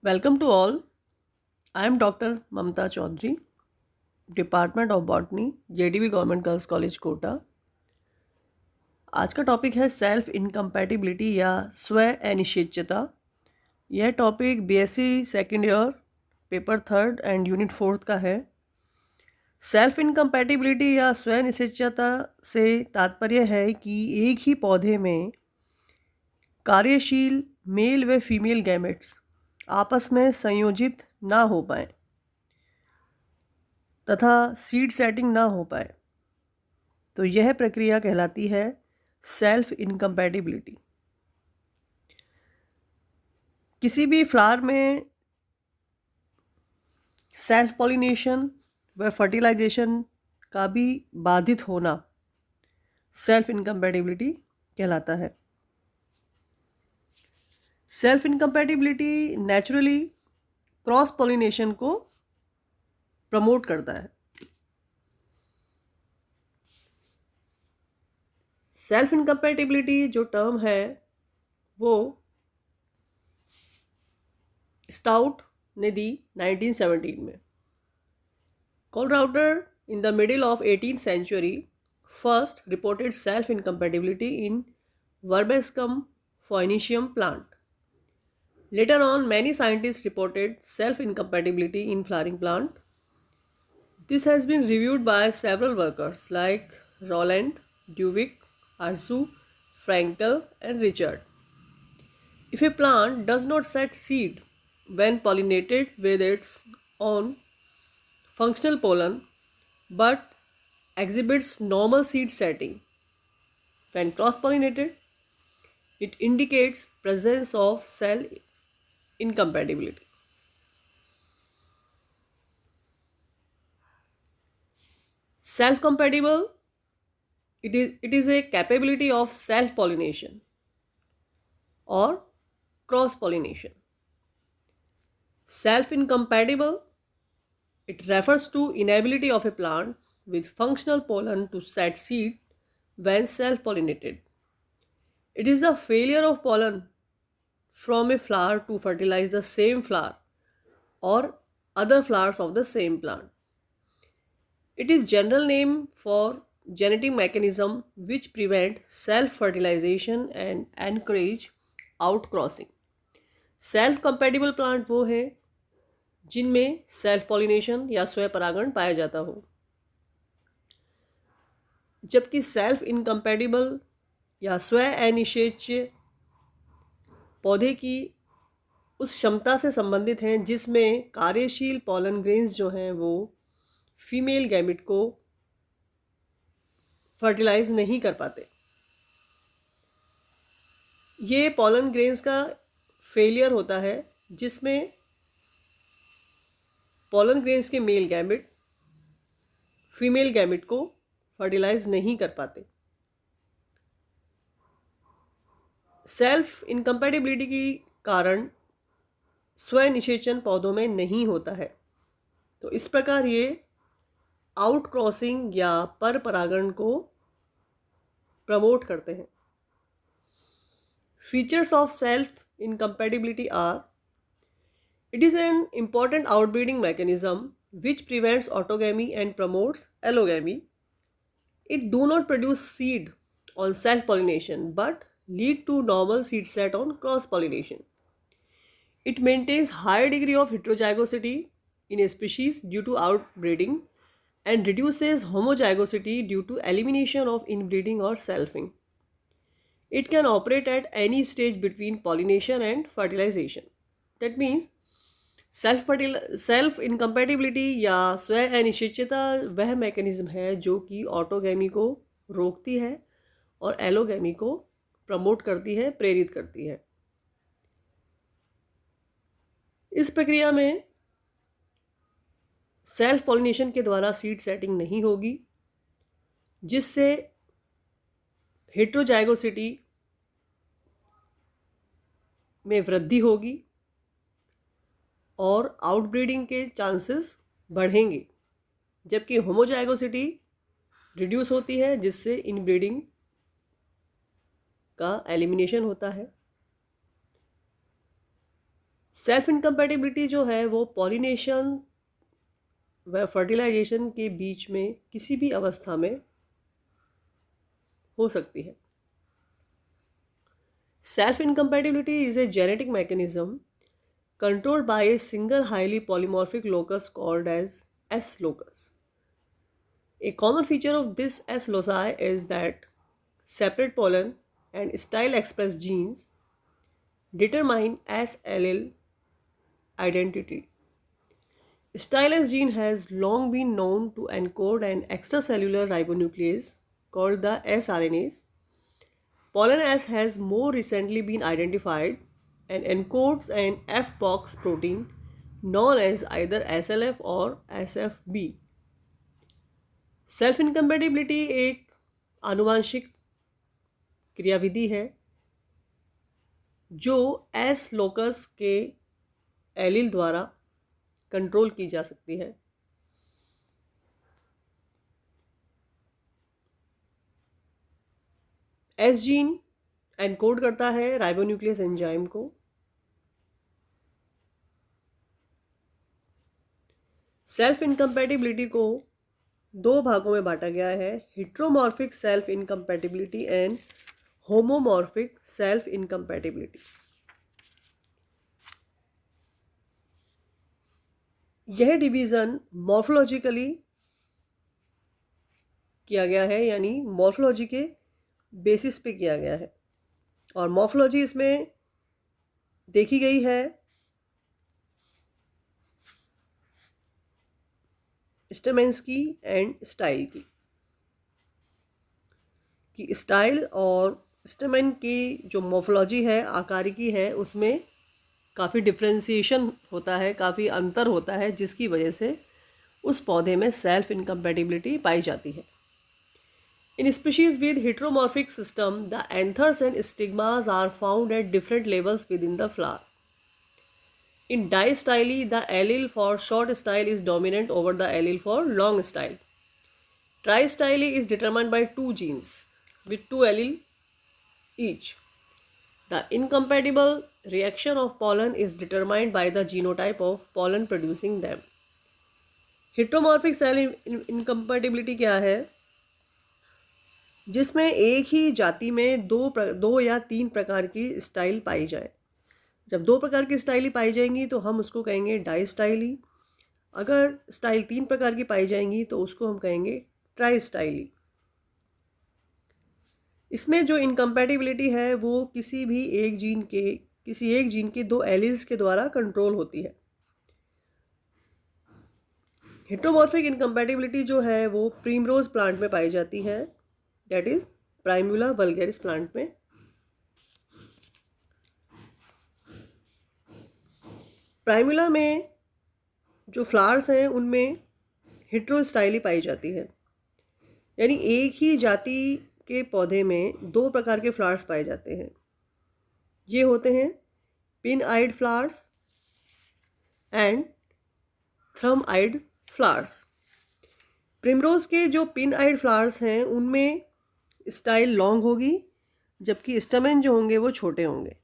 Welcome to all. I am Dr. Mamta Chaudhary, department of botany, JDV government girls college Kota. आज का topic है self incompatibility या स्व अनिश्चितता। यह topic BSc second year paper third and unit fourth का है। सेल्फ इनकम्पैटिबिलिटी या स्व अनिश्चितता से तात्पर्य है कि एक ही पौधे में कार्यशील मेल व फीमेल गैमेट्स आपस में संयोजित ना हो पाए तथा सीड सेटिंग ना हो पाए, तो यह प्रक्रिया कहलाती है सेल्फ इनकम्पैटिबिलिटी। किसी भी फ्लावर में सेल्फ पॉलिनेशन व फर्टिलाइजेशन का भी बाधित होना सेल्फ इनकम्पैटिबिलिटी कहलाता है। Self incompatibility naturally cross pollination को प्रमोट करता है। सेल्फ इनकम्पैटिबिलिटी जो टर्म है वो स्टाउट ने दी 1917 में। Colruyter in the middle of 18th century first reported self-incompatibility in Verbascum phoenicium plant. Later on, many scientists reported self-incompatibility in flowering plant. This has been reviewed by several workers like Roland, Duvick, Arzu, Frankel, and Richard. If a plant does not set seed when pollinated with its own functional pollen but exhibits normal seed setting when cross-pollinated, it indicates presence of cell incompatibility. Self-compatible, it is a capability of self-pollination or cross-pollination. Self-incompatible, it refers to inability of a plant with functional pollen to set seed when self-pollinated. It is the failure of pollen from a flower to fertilize the same flower or other flowers of the same plant. It is general name for genetic mechanism which prevent self-fertilization and encourage outcrossing. Self compatible plant वो है जिनमें self pollination या स्वयं परागण पाया जाता हो, जबकि सेल्फ इनकम्पैटिबल या स्वयं अनिषेच्य पौधे की उस क्षमता से संबंधित हैं जिसमें कार्यशील पॉलन ग्रेन्स जो हैं वो फीमेल गैमिट को फर्टिलाइज नहीं कर पाते। ये पॉलन ग्रेन्स का फेलियर होता है जिसमें पॉलन ग्रेन्स के मेल गैमिट फीमेल गैमिट को फर्टिलाइज नहीं कर पाते। सेल्फ इनकम्पैटिबिलिटी के कारण स्वनिषेचन पौधों में नहीं होता है, तो इस प्रकार ये आउट क्रॉसिंग या पर परागण को प्रमोट करते हैं। Features of self incompatibility are: it is an important outbreeding mechanism which prevents autogamy and promotes allogamy. It do not produce seed on self-pollination but lead to normal seed set on cross-pollination. It maintains higher degree of heterozygosity in a species due to outbreeding and reduces homozygosity due to elimination of inbreeding or selfing. It can operate at any stage between pollination and fertilization. That means self incompatibility या स्व अनिश्चितता वह mechanism है जो कि autogamy को रोकती है और एलोगैमी को प्रमोट करती है, प्रेरित करती है। इस प्रक्रिया में सेल्फ पॉलिनेशन के द्वारा सीड सेटिंग नहीं होगी, जिससे हेट्रोजाइगोसिटी में वृद्धि होगी और आउटब्रीडिंग के चांसेस बढ़ेंगे, जबकि होमोजाइगोसिटी रिड्यूस होती है जिससे इनब्रीडिंग का एलिमिनेशन होता है। सेल्फ इनकम्पैटिबिलिटी जो है वो पॉलिनेशन व फर्टिलाइजेशन के बीच में किसी भी अवस्था में हो सकती है। Self incompatibility is a genetic mechanism controlled by a single highly polymorphic locus called as S locus. A common feature of this S loci is that separate pollen and style express genes determine S allele identity. Style S gene has long been known to encode an extracellular ribonuclease called the sRNase. Pollen S has more recently been identified and encodes an F-box protein known as either SLF और SFB. Self incompatibility एक आनुवांशिक क्रियाविधि है जो S locus के allele द्वारा control की जा सकती है। एस जीन एनकोड करता है राइबोन्यूक्लियस एंजाइम को। सेल्फ इनकम्पैटिबिलिटी को दो भागों में बांटा गया है, heteromorphic self incompatibility and homomorphic self incompatibility. यह डिवीज़न मॉर्फोलॉजिकली किया गया है, यानी मॉर्फोलॉजी के बेसिस पे किया गया है, और मॉर्फोलॉजी इसमें देखी गई है स्टेमेंस की एंड स्टाइल की, कि स्टाइल और स्टेमेन की जो मॉर्फोलॉजी है, आकारिकी है, उसमें काफ़ी डिफ्रेंसिएशन होता है, काफ़ी अंतर होता है, जिसकी वजह से उस पौधे में सेल्फ इनकम्पैटिबिलिटी पाई जाती है। In species with heteromorphic system, the anthers and stigmas are found at different levels within the flower. In distyly, the allele for short style is dominant over the allele for long style. Tristyly is determined by two genes with two alleles each. The incompatible reaction of pollen is determined by the genotype of pollen producing them. Heteromorphic cell incompatibility क्या है? जिसमें एक ही जाति में दो या तीन प्रकार की स्टाइल पाई जाए। जब दो प्रकार की स्टाइल पाई जाएंगी तो हम उसको कहेंगे डाई स्टाइली। अगर स्टाइल तीन प्रकार की पाई जाएंगी तो उसको हम कहेंगे ट्राई स्टाइली। इसमें जो इनकम्पैटिबिलिटी है वो किसी एक जीन के दो एलील्स के द्वारा कंट्रोल होती है। हेट्रोमॉर्फिक इनकम्पैटिबिलिटी जो है वो प्रीमरोज प्लांट में पाई जाती है, दैट इज प्राइमुला वल्गैरिस प्लांट में। प्राइमुला में जो फ्लावर्स हैं उनमें हेट्रोस्टाइली पाई जाती है, यानी एक ही जाति के पौधे में दो प्रकार के फ्लावर्स पाए जाते हैं। ये होते हैं pin eyed flowers and thrum eyed flowers. Primrose के जो पिन आइड फ्लावर्स हैं उनमें स्टाइल लॉन्ग होगी, जबकि स्टमेन जो होंगे वो छोटे होंगे।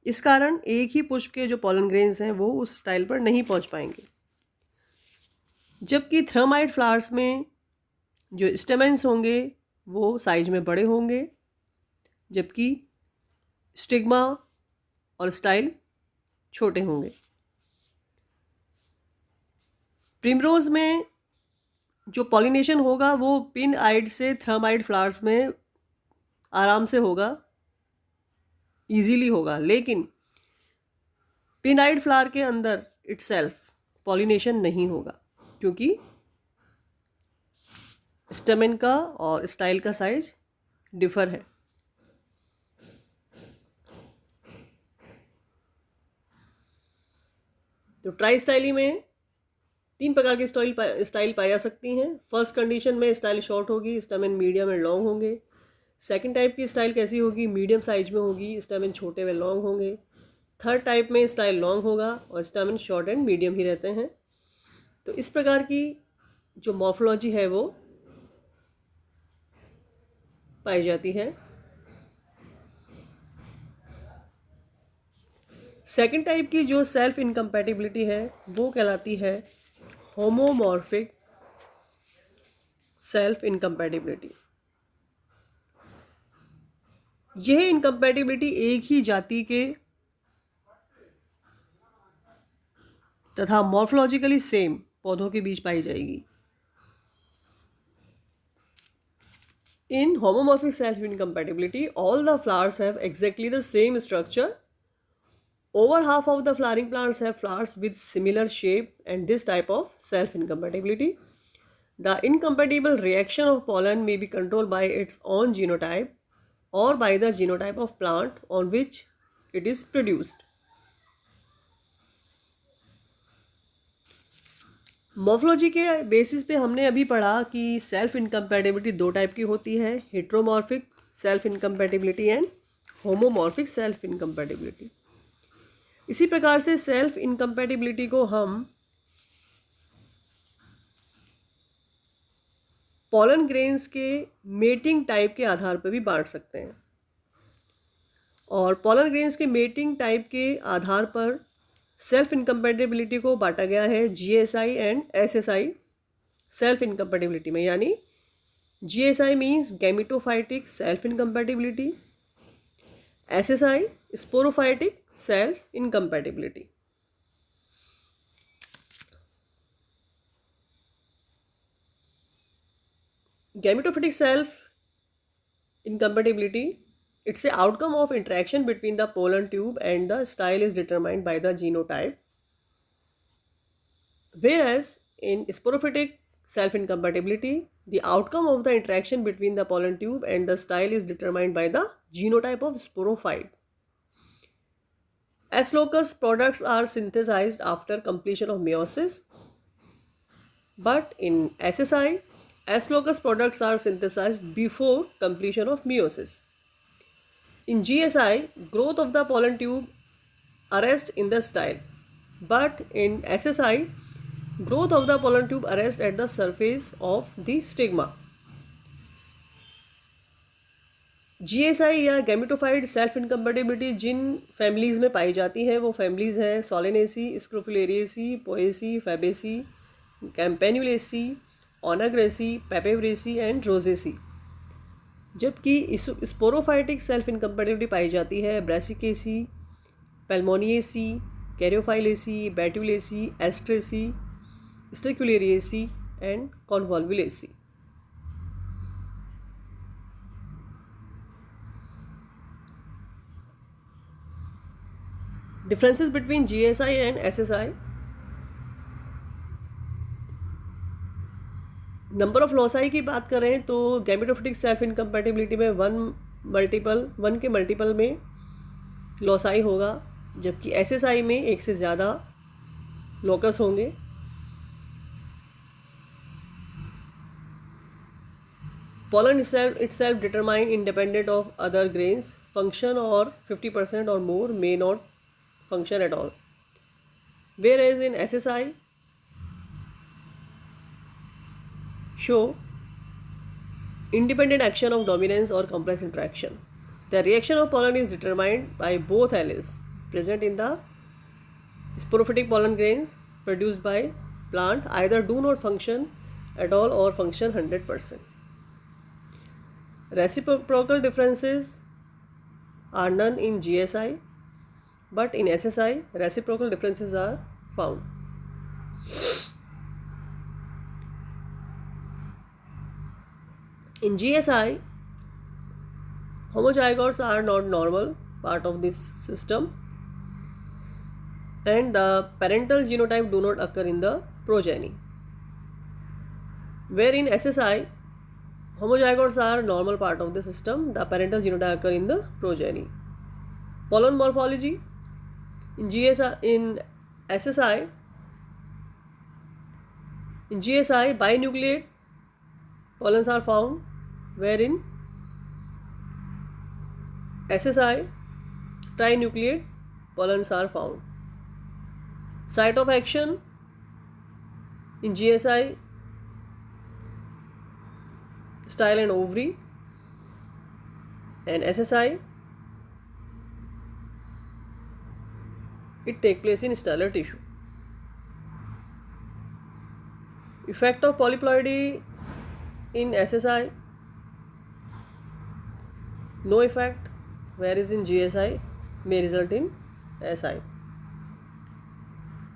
इस कारण एक ही पुष्प के जो पॉलन ग्रेन्स हैं वो उस स्टाइल पर नहीं पहुंच पाएंगे। जबकि थ्रमाइड फ्लावर्स में जो स्टेमेंस होंगे वो साइज में बड़े होंगे, जबकि स्टिग्मा और स्टाइल छोटे होंगे। प्रिमरोज में जो पॉलिनेशन होगा वो पिन आइड से थ्रमाइड फ्लावर्स में आराम से होगा, इजीली होगा, लेकिन पिन आइड फ्लावर के अंदर इटसेल्फ पॉलिनेशन नहीं होगा, क्योंकि स्टेमेन का और स्टाइल का साइज डिफर है। तो ट्राई स्टाइली में तीन प्रकार की स्टाइल पाई जा सकती हैं। फर्स्ट कंडीशन में स्टाइल शॉर्ट होगी, स्टेमेन मीडियम एंड लॉन्ग होंगे। सेकंड टाइप की स्टाइल कैसी होगी? मीडियम साइज में होगी, स्टेमेन छोटे व लॉन्ग होंगे। थर्ड टाइप में स्टाइल लॉन्ग होगा और स्टेमेन शॉर्ट एंड मीडियम ही रहते हैं। तो इस प्रकार की जो मॉर्फोलॉजी है वो पाई जाती है। सेकेंड टाइप की जो सेल्फ इनकम्पैटिबिलिटी है वो कहलाती है होमोमॉर्फिक सेल्फ इनकम्पैटिबिलिटी। यह इनकम्पैटिबिलिटी एक ही जाति के तथा मॉर्फोलॉजिकली सेम पौधों के बीच पाई जाएगी। In homomorphic self-incompatibility, all the flowers have exactly the same structure. Over half of the flowering plants have flowers with similar shape, and this type of self-incompatibility. The incompatible reaction of pollen may be controlled by its own genotype or by the genotype of plant on which it is produced. Morphology के basis पे हमने अभी पढ़ा कि self incompatibility दो type की होती है, heteromorphic self incompatibility and homomorphic self incompatibility. इसी प्रकार से सेल्फ इनकम्पैटिबिलिटी को हम पॉलन ग्रेन्स के मेटिंग टाइप के आधार पर भी बांट सकते हैं। और पॉलन ग्रेन्स के मेटिंग टाइप के आधार पर सेल्फ इनकम्पैटिबिलिटी को बांटा गया है GSI and SSI self incompatibility में। यानी GSI means gametophytic self incompatibility, SSI sporophytic self incompatibility. Gametophytic self incompatibility, it's the outcome of interaction between the pollen tube and the style is determined by the genotype. Whereas in sporophytic self-incompatibility, the outcome of the interaction between the pollen tube and the style is determined by the genotype of sporophyte. Aslochus products are synthesized after completion of meiosis, but in SSI, Aslochus products are synthesized before completion of meiosis. In GSI, growth of the pollen tube arrests in the style, but in SSI, growth of the pollen tube arrests at the surface of the stigma. GSI या gametophyte self incompatibility जिन families में पाई जाती हैं वो families हैं Solanaceae, Scrophulariaceae, Poaceae, Fabaceae, Campanulaceae, Onagraceae, Papaveraceae and Rosaceae. जबकि sporophytic self incompatibility पाई जाती है Brassicaceae, Polemoniaceae, Caryophyllaceae, Betulaceae, Asteraceae, Sterculiaceae and Convolvulaceae. Differences between GSI and SSI। Number of loci की बात करें तो गैमेटोफिटिक सेल्फ इनकम्पैटिबिलिटी में one के मल्टीपल में लॉसाई होगा, जबकि SSI में एक से ज़्यादा लोकस होंगे। Pollen itself determined independent of other grains function or 50% or more may not function at all. Whereas in SSI show independent action of dominance or complex interaction. The reaction of pollen is determined by both alleles present in the sporophytic pollen grains produced by plant either do not function at all or function 100%. Reciprocal differences are none in GSI, but in SSI reciprocal differences are found. In GSI, homozygotes are not normal part of this system and the parental genotype do not occur in the progeny. Where in SSI, homozygotes are normal part of the system, the parental genotype occur in the progeny. Pollen morphology, in SSI, in GSI binucleate pollens are found, wherein SSI trinucleate pollens are found. Site of action in GSI style and ovary, and SSI it take place in stellar tissue. Effect of polyploidy in SSI, no effect, whereas in GSI may result in SI.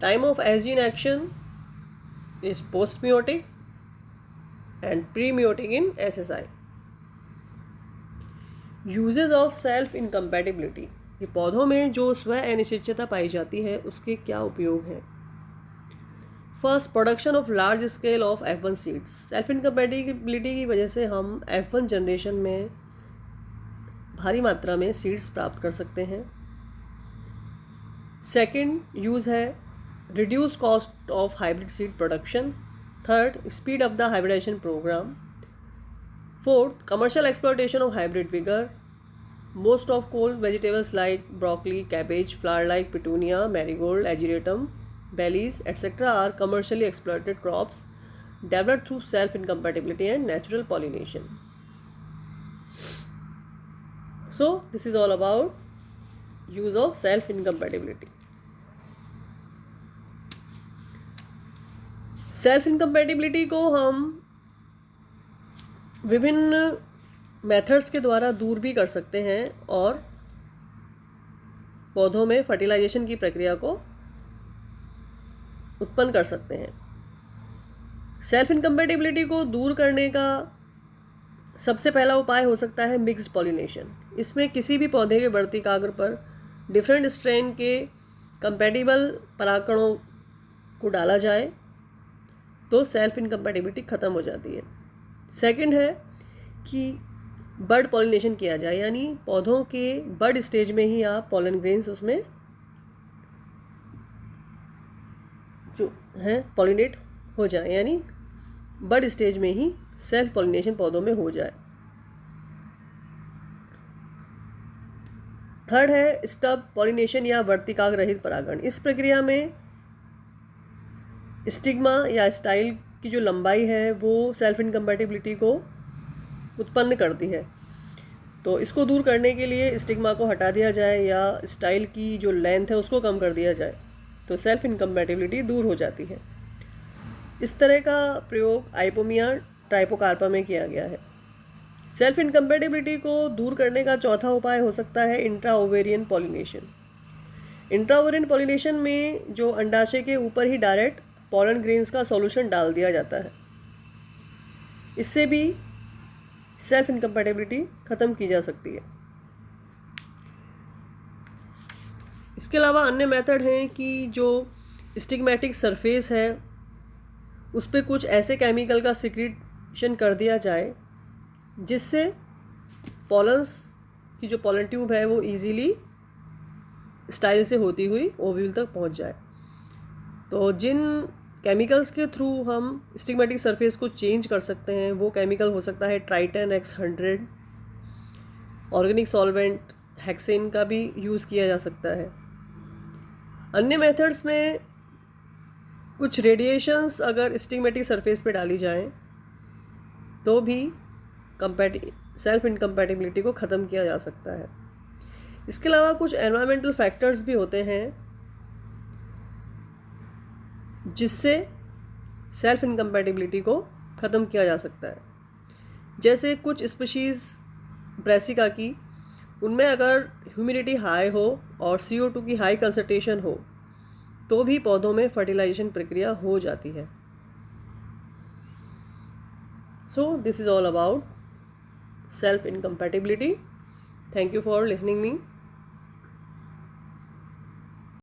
Time of S gene action is post-meiotic and pre-meiotic in SSI. Uses of self incompatibility, ये पौधों में जो स्व अनिश्चितता पाई जाती है उसके क्या उपयोग हैं। First, production of large scale of F1 seeds. Self incompatibility की वजह से हम F1 जनरेशन में भारी मात्रा में सीड्स प्राप्त कर सकते हैं। सेकंड यूज़ है reduce cost of hybrid seed production. Third, speed up the hybridisation programme. Fourth, commercial exploitation of hybrid vigor. Most of cold vegetables like broccoli, cabbage, flower like petunia, marigold, ageratum, bellies, etc. are commercially exploited crops developed through self-incompatibility and natural pollination. So, this is all about use of self-incompatibility. Self-incompatibility को हम विभिन्न methods के द्वारा दूर भी कर सकते हैं और पौधों में फर्टिलाइजेशन की प्रक्रिया को उत्पन्न कर सकते हैं। सेल्फ इनकम्पैटिबिलिटी को दूर करने का सबसे पहला उपाय हो सकता है मिक्स्ड पॉलिनेशन। इसमें किसी भी पौधे के वर्तिकाग्र पर डिफरेंट स्ट्रेन के कंपैटिबल परागकणों को डाला जाए तो सेल्फ इनकम्पैटिबिलिटी ख़त्म हो जाती है। सेकंड है कि बर्ड पॉलिनेशन किया जाए, यानी पौधों के बर्ड स्टेज में ही आप पॉलन ग्रेन्स उसमें जो हैं पॉलिनेट हो जाए, यानी बर्ड स्टेज में ही सेल्फ पॉलिनेशन पौधों में हो जाए। थर्ड है स्टब पॉलिनेशन या वर्तिकाग्र रहित परागण। इस प्रक्रिया में स्टिग्मा या स्टाइल की जो लंबाई है वो सेल्फ इनकम्पैटिबिलिटी को उत्पन्न करती है, तो इसको दूर करने के लिए स्टिग्मा को हटा दिया जाए या स्टाइल की जो लेंथ है उसको कम कर दिया जाए तो सेल्फ इनकम्पैटिबिलिटी दूर हो जाती है। इस तरह का प्रयोग आइपोमिया ट्राइपोकार्पा में किया गया है। सेल्फ इनकम्पैटिबिलिटी को दूर करने का चौथा उपाय हो सकता है intra ovarian pollination. Intra ovarian pollination में जो अंडाशय के ऊपर ही डायरेक्ट पॉलन ग्रेन्स का सॉल्यूशन डाल दिया जाता है, इससे भी सेल्फ इनकम्पैटिबिलिटी ख़त्म की जा सकती है। इसके अलावा अन्य मेथड हैं कि जो स्टिग्मेटिक सरफेस है उस पर कुछ ऐसे केमिकल का सिक्रीशन कर दिया जाए जिससे पॉलन्स की जो पॉलन ट्यूब है वो इजीली स्टाइल से होती हुई ओव्यूल तक पहुंच जाए। तो जिन केमिकल्स के थ्रू हम स्टिग्मेटिक सरफेस को चेंज कर सकते हैं वो केमिकल हो सकता है Triton X100, organic solvent hexane का भी यूज़ किया जा सकता है। अन्य मेथड्स में कुछ रेडिएशंस अगर स्टिग्मेटिक सरफेस पे डाली जाएं तो भी सेल्फ इनकम्पैटिबिलिटी को ख़त्म किया जा सकता है। इसके अलावा कुछ एनवायरमेंटल फैक्टर्स भी होते हैं जिससे सेल्फ इनकम्पैटिबिलिटी को ख़त्म किया जा सकता है। जैसे कुछ स्पीशीज़ ब्रेसिका की, उनमें अगर ह्यूमिडिटी हाई हो और CO2 की हाई कंसंट्रेशन हो तो भी पौधों में फर्टिलाइजेशन प्रक्रिया हो जाती है। So this is all about self incompatibility. Thank you for listening me.